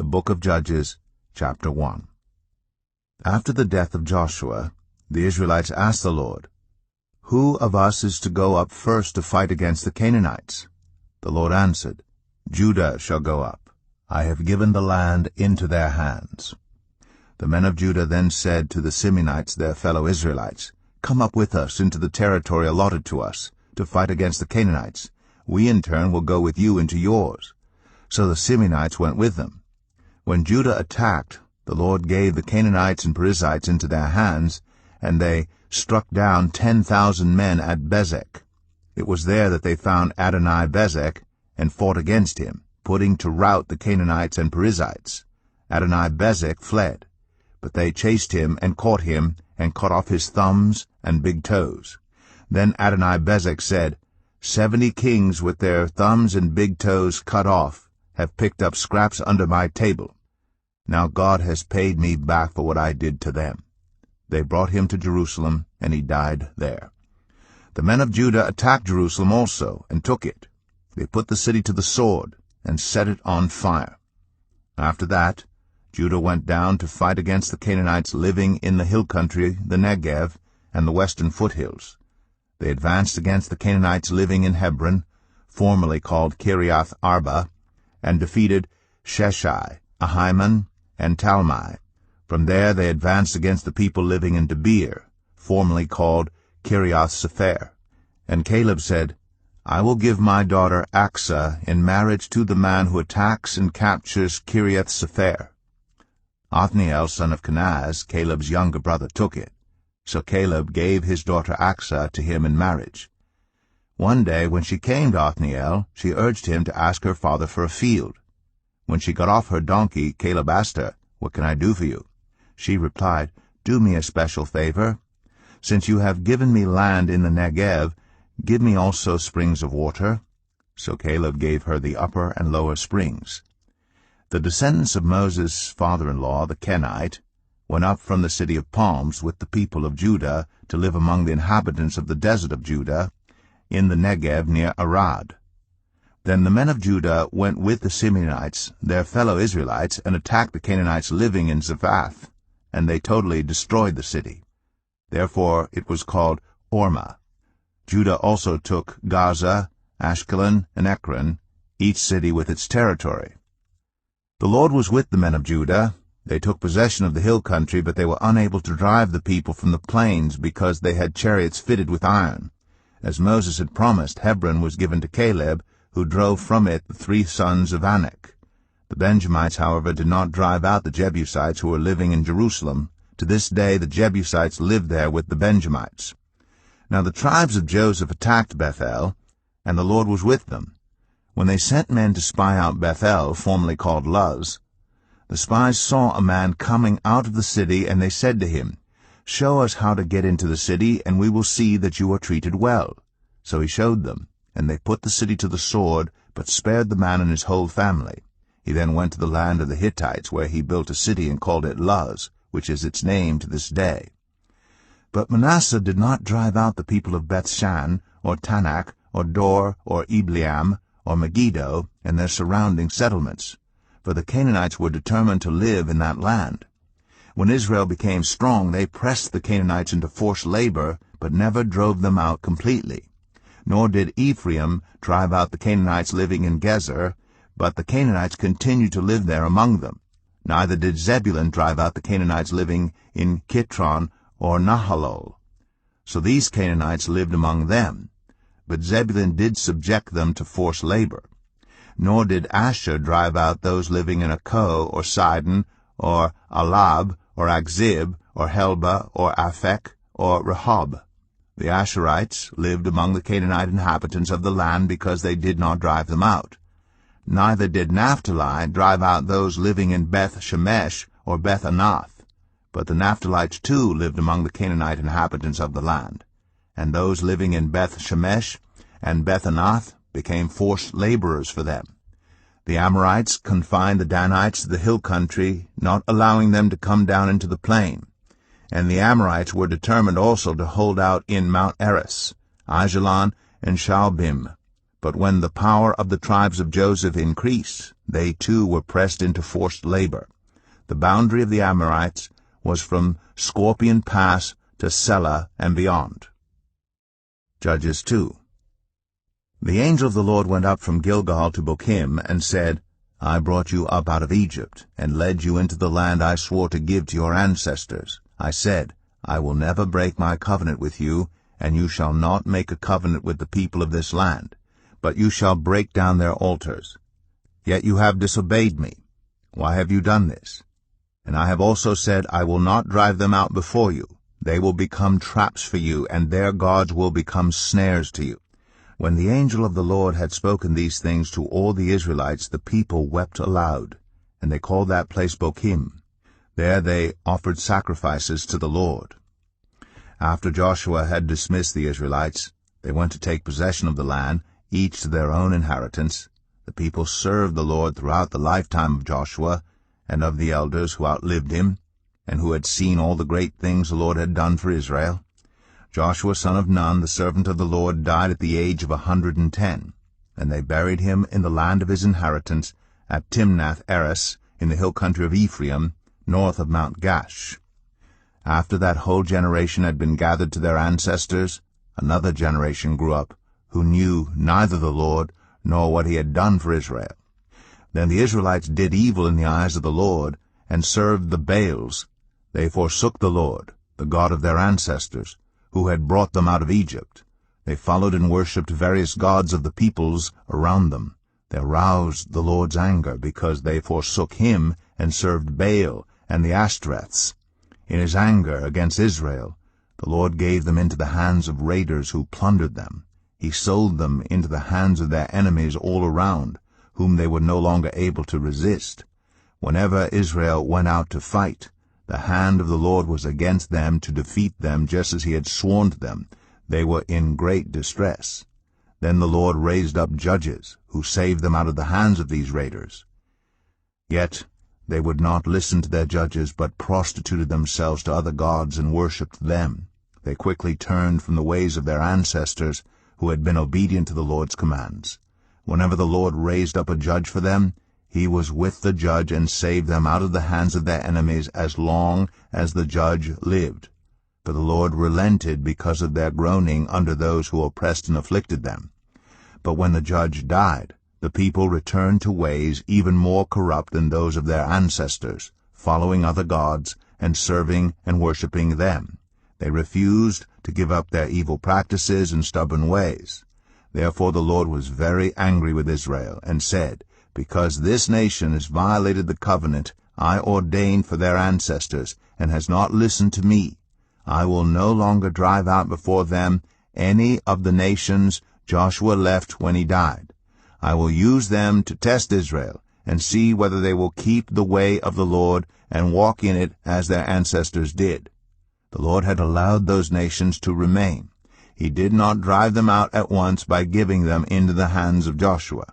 The Book of Judges, chapter 1. After the death of Joshua, the Israelites asked the Lord, "Who of us is to go up first to fight against the Canaanites?" The Lord answered, "Judah shall go up. I have given the land into their hands." The men of Judah then said to the Simeonites, their fellow Israelites, "Come up with us into the territory allotted to us, to fight against the Canaanites. We in turn will go with you into yours." So the Simeonites went with them. When Judah attacked, the Lord gave the Canaanites and Perizzites into their hands, and they struck down 10,000 men at Bezek. It was there that they found Adoni-Bezek and fought against him, putting to rout the Canaanites and Perizzites. Adoni-Bezek fled, but they chased him and caught him and cut off his thumbs and big toes. Then Adoni-Bezek said, 70 kings with their thumbs and big toes cut off have picked up scraps under my table. Now God has paid me back for what I did to them." They brought him to Jerusalem, and he died there. The men of Judah attacked Jerusalem also, and took it. They put the city to the sword, and set it on fire. After that, Judah went down to fight against the Canaanites living in the hill country, the Negev, and the western foothills. They advanced against the Canaanites living in Hebron, formerly called Kiriath Arba, and defeated Sheshai, Ahiman, and Talmai. From there they advanced against the people living in Debir, formerly called Kiriath Sepher. And Caleb said, "I will give my daughter Achsah in marriage to the man who attacks and captures Kiriath Sepher." Othniel, son of Kenaz, Caleb's younger brother, took it. So Caleb gave his daughter Achsah to him in marriage. One day when she came to Othniel, she urged him to ask her father for a field. When she got off her donkey, Caleb asked her, "What can I do for you?" She replied, "Do me a special favor. Since you have given me land in the Negev, give me also springs of water." So Caleb gave her the upper and lower springs. The descendants of Moses' father-in-law, the Kenite, went up from the city of palms with the people of Judah to live among the inhabitants of the desert of Judah, in the Negev near Arad. Then the men of Judah went with the Simeonites, their fellow Israelites, and attacked the Canaanites living in Zephath, and they totally destroyed the city. Therefore it was called Hormah. Judah also took Gaza, Ashkelon, and Ekron, each city with its territory. The Lord was with the men of Judah. They took possession of the hill country, but they were unable to drive the people from the plains because they had chariots fitted with iron. As Moses had promised, Hebron was given to Caleb, who drove from it the 3 sons of Anak. The Benjamites, however, did not drive out the Jebusites who were living in Jerusalem. To this day the Jebusites live there with the Benjamites. Now the tribes of Joseph attacked Bethel, and the Lord was with them. When they sent men to spy out Bethel, formerly called Luz, the spies saw a man coming out of the city, and they said to him, "Show us how to get into the city, and we will see that you are treated well." So he showed them, and they put the city to the sword, but spared the man and his whole family. He then went to the land of the Hittites, where he built a city and called it Luz, which is its name to this day. But Manasseh did not drive out the people of Bethshan, or Tanakh, or Dor, or Ibleam, or Megiddo, and their surrounding settlements, for the Canaanites were determined to live in that land. When Israel became strong, they pressed the Canaanites into forced labor, but never drove them out completely. Nor did Ephraim drive out the Canaanites living in Gezer, but the Canaanites continued to live there among them. Neither did Zebulun drive out the Canaanites living in Kitron or Nahalol. So these Canaanites lived among them, but Zebulun did subject them to forced labor. Nor did Asher drive out those living in Akko or Sidon or Alab or Akzib or Helba or Aphek or Rehob. The Asherites lived among the Canaanite inhabitants of the land because they did not drive them out. Neither did Naphtali drive out those living in Beth-Shemesh or Beth-Anath, but the Naphtalites too lived among the Canaanite inhabitants of the land. And those living in Beth-Shemesh and Beth-Anath became forced laborers for them. The Amorites confined the Danites to the hill country, not allowing them to come down into the plain. And the Amorites were determined also to hold out in Mount Eris, Aijalon, and Shaalbim. But when the power of the tribes of Joseph increased, They too were pressed into forced labor. The boundary of the Amorites was from Scorpion Pass to Selah and beyond. Judges 2. The angel of the Lord went up from Gilgal to Bochim, and said, I brought you up out of Egypt, and led you into the land I swore to give to your ancestors. I said, I will never break my covenant with you, and you shall not make a covenant with the people of this land, but you shall break down their altars. Yet you have disobeyed me. Why have you done this? And I have also said, I will not drive them out before you. They will become traps for you, and their gods will become snares to you. When the angel of the Lord had spoken these things to all the Israelites, the people wept aloud, and they called that place Bochim. There they offered sacrifices to the Lord. After Joshua had dismissed the Israelites, they went to take possession of the land, each to their own inheritance. The people served the Lord throughout the lifetime of Joshua and of the elders who outlived him, and who had seen all the great things the Lord had done for Israel. Joshua son of Nun, the servant of the Lord, died at the age of 110, and they buried him in the land of his inheritance at Timnath-Eres in the hill country of Ephraim, north of Mount Gash. After that whole generation had been gathered to their ancestors, another generation grew up, who knew neither the Lord nor what he had done for Israel. Then the Israelites did evil in the eyes of the Lord, and served the Baals. They forsook the Lord, the God of their ancestors, who had brought them out of Egypt. They followed and worshipped various gods of the peoples around them. They aroused the Lord's anger, because they forsook him and served Baal and the Ashtoreths. In his anger against Israel, the Lord gave them into the hands of raiders who plundered them. He sold them into the hands of their enemies all around, whom they were no longer able to resist. Whenever Israel went out to fight, the hand of the Lord was against them to defeat them, just as he had sworn to them. They were in great distress. Then the Lord raised up judges, who saved them out of the hands of these raiders. Yet they would not listen to their judges, but prostituted themselves to other gods and worshipped them. They quickly turned from the ways of their ancestors, who had been obedient to the Lord's commands. Whenever the Lord raised up a judge for them, he was with the judge and saved them out of the hands of their enemies as long as the judge lived. For the Lord relented because of their groaning under those who oppressed and afflicted them. But when the judge died, the people returned to ways even more corrupt than those of their ancestors, following other gods and serving and worshipping them. They refused to give up their evil practices and stubborn ways. Therefore the Lord was very angry with Israel, and said, Because this nation has violated the covenant I ordained for their ancestors, and has not listened to me, I will no longer drive out before them any of the nations Joshua left when he died. I will use them to test Israel, and see whether they will keep the way of the Lord and walk in it as their ancestors did. The Lord had allowed those nations to remain. He did not drive them out at once by giving them into the hands of Joshua.